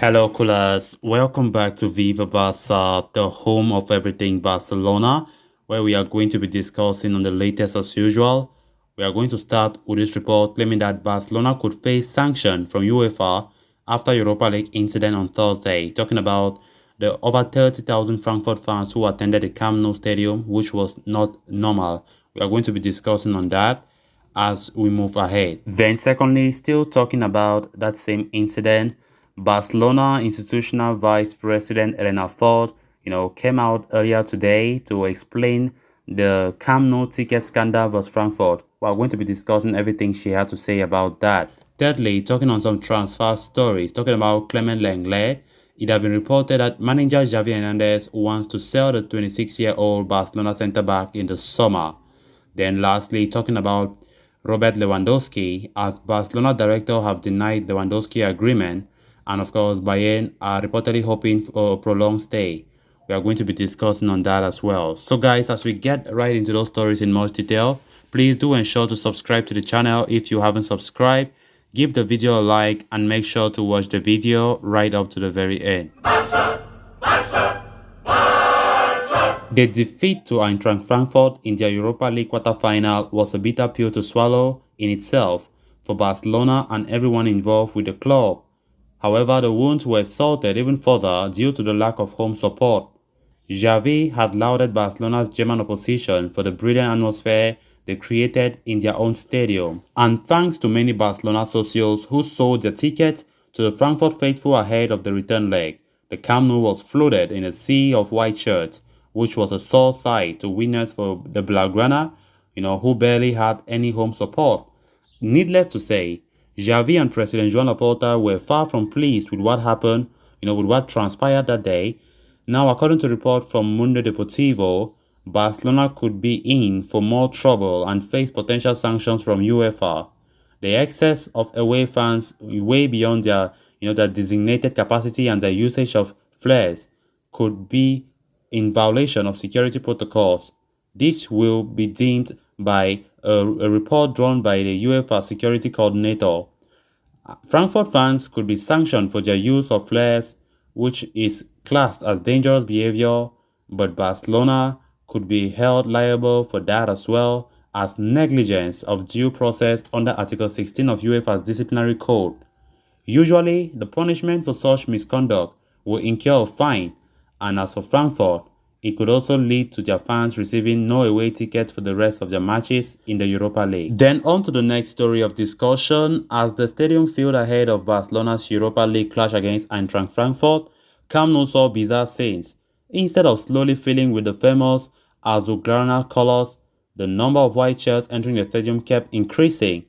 Hello, coolers. Welcome back to Viva Barca, the home of everything Barcelona, where we are going to be discussing on the latest as usual. We are going to start with this report claiming that Barcelona could face sanction from UEFA after Europa League incident on Thursday, talking about the over 30,000 Frankfurt fans who attended the Camp Nou stadium, which was not normal. We are going to be discussing on that as we move ahead. Then secondly, still talking about that same incident, Barcelona institutional vice president Elena Ford, came out earlier today to explain the Camp Nou ticket scandal versus Frankfurt. We're going to be discussing everything she had to say about that. Thirdly, talking on some transfer stories, talking about Clement Lenglet, it has been reported that manager Xavi Hernandez wants to sell the 26-year-old Barcelona centre-back in the summer. Then lastly, talking about Robert Lewandowski, as Barcelona director have denied Lewandowski agreement, and of course Bayern are reportedly hoping for a prolonged stay. We are going to be discussing on that as well. So guys, as we get right into those stories in much detail, please do ensure to subscribe to the channel if you haven't subscribed. Give the video a like and make sure to watch the video right up to the very end. The defeat to Eintracht Frankfurt in their Europa League quarter-final was a bitter pill to swallow in itself for Barcelona and everyone involved with the club. However, the wounds were salted even further due to the lack of home support. Xavi had lauded Barcelona's German opposition for the brilliant atmosphere they created in their own stadium. And thanks to many Barcelona socios who sold their tickets to the Frankfurt faithful ahead of the return leg, the Camp Nou was flooded in a sea of white shirts, which was a sore sight to witness for the Blaugrana, who barely had any home support. Needless to say, Xavi and President Joan Laporta were far from pleased with what happened, with what transpired that day. Now, according to report from Mundo Deportivo, Barcelona could be in for more trouble and face potential sanctions from UEFA. The excess of away fans way beyond their designated capacity and their usage of flares could be in violation of security protocols. This will be deemed by a report drawn by the UEFA security coordinator. Frankfurt fans could be sanctioned for their use of flares, which is classed as dangerous behavior, but Barcelona could be held liable for that as well as negligence of due process under Article 16 of UEFA's disciplinary code. Usually, the punishment for such misconduct will incur a fine, and as for Frankfurt, it could also lead to their fans receiving no away tickets for the rest of their matches in the Europa League. Then on to the next story of discussion. As the stadium filled ahead of Barcelona's Europa League clash against Eintracht Frankfurt, Camp Nou saw bizarre scenes. Instead of slowly filling with the famous Azulgrana colors, the number of white shirts entering the stadium kept increasing.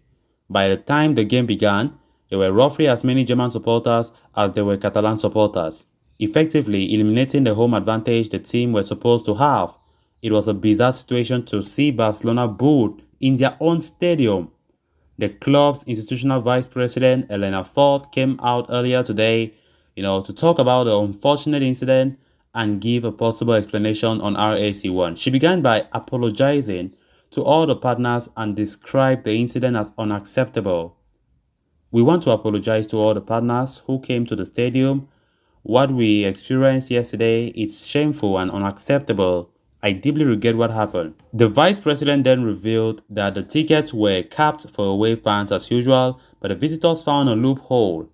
By the time the game began, there were roughly as many German supporters as there were Catalan supporters, effectively eliminating the home advantage the team were supposed to have. It was a bizarre situation to see Barcelona booed in their own stadium. The club's institutional vice president, Elena Ford, came out earlier today, to talk about the unfortunate incident and give a possible explanation on RAC1. She began by apologizing to all the partners and described the incident as unacceptable. We want to apologize to all the partners who came to the stadium. What we experienced yesterday is shameful and unacceptable. I deeply regret what happened. The vice president then revealed that the tickets were capped for away fans as usual, but the visitors found a loophole.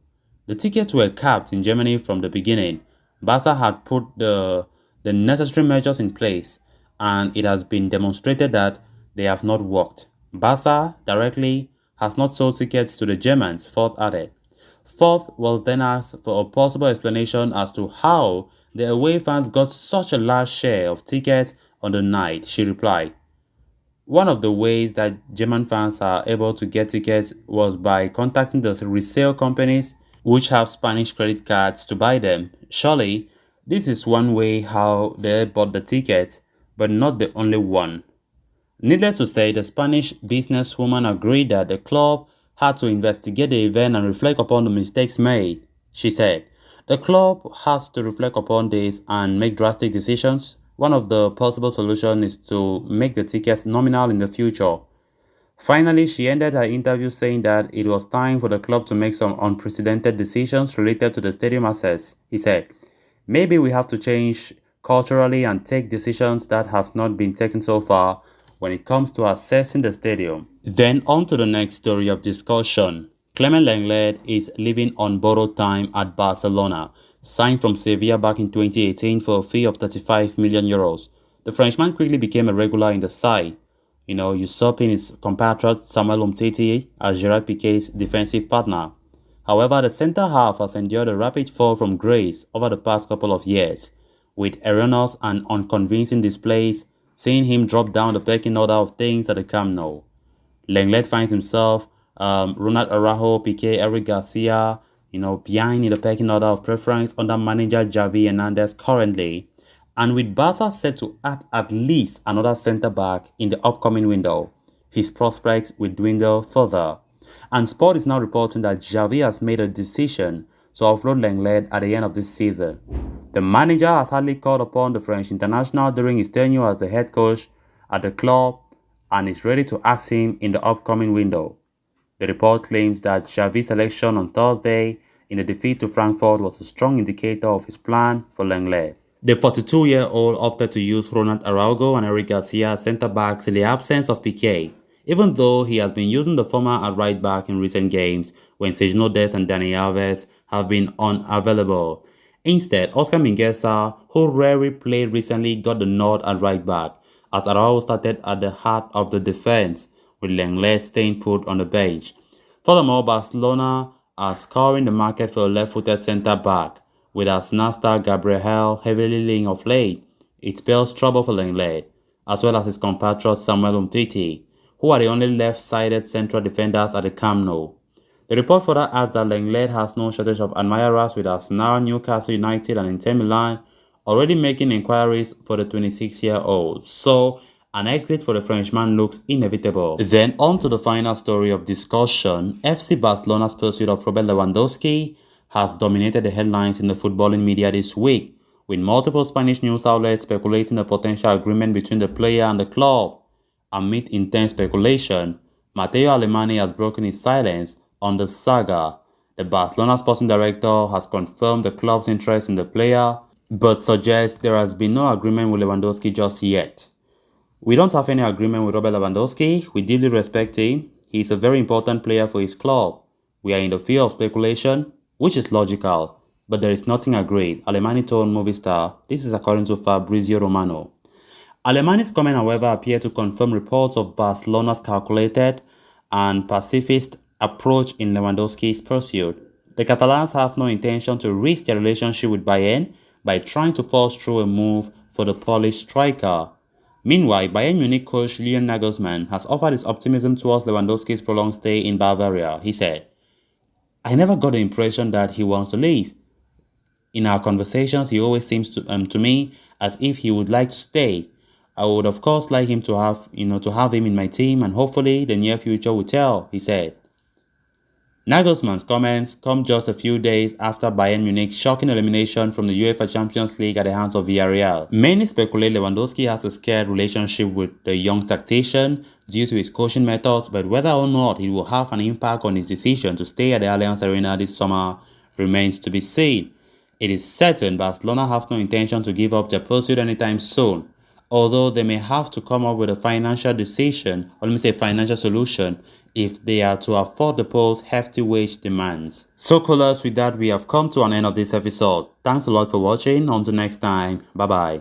The tickets were capped in Germany from the beginning. Barca had put the necessary measures in place, and it has been demonstrated that they have not worked. Barca directly has not sold tickets to the Germans, Ford added. Fourth was then asked for a possible explanation as to how the away fans got such a large share of tickets on the night. She replied, "One of the ways that German fans are able to get tickets was by contacting the resale companies which have Spanish credit cards to buy them. Surely, this is one way how they bought the ticket, but not the only one." Needless to say, the Spanish businesswoman agreed that the club had to investigate the event and reflect upon the mistakes made. She said, "The club has to reflect upon this and make drastic decisions. One of the possible solutions is to make the tickets nominal in the future." Finally, she ended her interview saying that it was time for the club to make some unprecedented decisions related to the stadium access. He said, "Maybe we have to change culturally and take decisions that have not been taken so far when it comes to accessing the stadium." Then on to the next story of discussion. Clement Lenglet is living on borrowed time at Barcelona, signed from Sevilla back in 2018 for a fee of 35 million euros. The Frenchman quickly became a regular in the side, usurping his compatriot Samuel Umtiti as Gerard Piqué's defensive partner. However, the centre-half has endured a rapid fall from grace over the past couple of years, with erroneous and unconvincing displays seeing him drop down the pecking order of things at the Camp Nou. Lenglet finds himself Ronald Araujo, Piqué, Eric Garcia, behind in the pecking order of preference under manager Xavi Hernandez currently, and with Barca set to add at least another centre-back in the upcoming window, his prospects will dwindle further. And Sport is now reporting that Xavi has made a decision to offload Lenglet at the end of this season. The manager has hardly called upon the French international during his tenure as the head coach at the club and is ready to ask him in the upcoming window. The report claims that Xavi's selection on Thursday in the defeat to Frankfurt was a strong indicator of his plan for Lenglet. The 42-year-old opted to use Ronald Araujo and Eric Garcia as centre-backs in the absence of Piqué, even though he has been using the former at right-back in recent games when Sergio Dest and Dani Alves have been unavailable. Instead, Oscar Mingueza, who rarely played recently, got the nod at right-back, as Araujo started at the heart of the defense, with Lenglet staying put on the bench. Furthermore, Barcelona are scouring the market for a left-footed centre-back, with Arsenal star Gabriel heavily linked of late. It spells trouble for Lenglet, as well as his compatriot Samuel Umtiti, who are the only left-sided central defenders at the Camp Nou. The report further adds that Lenglet has no shortage of admirers, with Arsenal, Newcastle United and Inter Milan already making inquiries for the 26-year-old. So, an exit for the Frenchman looks inevitable. Then on to the final story of discussion. FC Barcelona's pursuit of Robert Lewandowski has dominated the headlines in the footballing media this week, with multiple Spanish news outlets speculating a potential agreement between the player and the club. Amid intense speculation, Matteo Alemany has broken his silence on the saga. The Barcelona sporting director has confirmed the club's interest in the player, but suggests there has been no agreement with Lewandowski just yet. "We don't have any agreement with Robert Lewandowski. We deeply respect him. He is a very important player for his club. We are in the field of speculation, which is logical, but there is nothing agreed," Alemany told Movistar. This is according to Fabrizio Romano. Alemany's comment, however, appeared to confirm reports of Barcelona's calculated and pacifist approach in Lewandowski's pursuit. The Catalans have no intention to risk their relationship with Bayern by trying to force through a move for the Polish striker. Meanwhile, Bayern Munich coach Julian Nagelsmann has offered his optimism towards Lewandowski's prolonged stay in Bavaria. He said, "I never got the impression that he wants to leave. In our conversations, he always seems to me as if he would like to stay. I would of course like him to have him in my team, and hopefully the near future will tell," he said. Nagelsmann's comments come just a few days after Bayern Munich's shocking elimination from the UEFA Champions League at the hands of Villarreal. Many speculate Lewandowski has a scared relationship with the young tactician due to his coaching methods, but whether or not it will have an impact on his decision to stay at the Allianz Arena this summer remains to be seen. It is certain Barcelona have no intention to give up their pursuit anytime soon, although they may have to come up with a financial solution if they are to afford the post's hefty wage demands. So callers, with that we have come to an end of this episode. Thanks a lot for watching. Until next time, bye bye.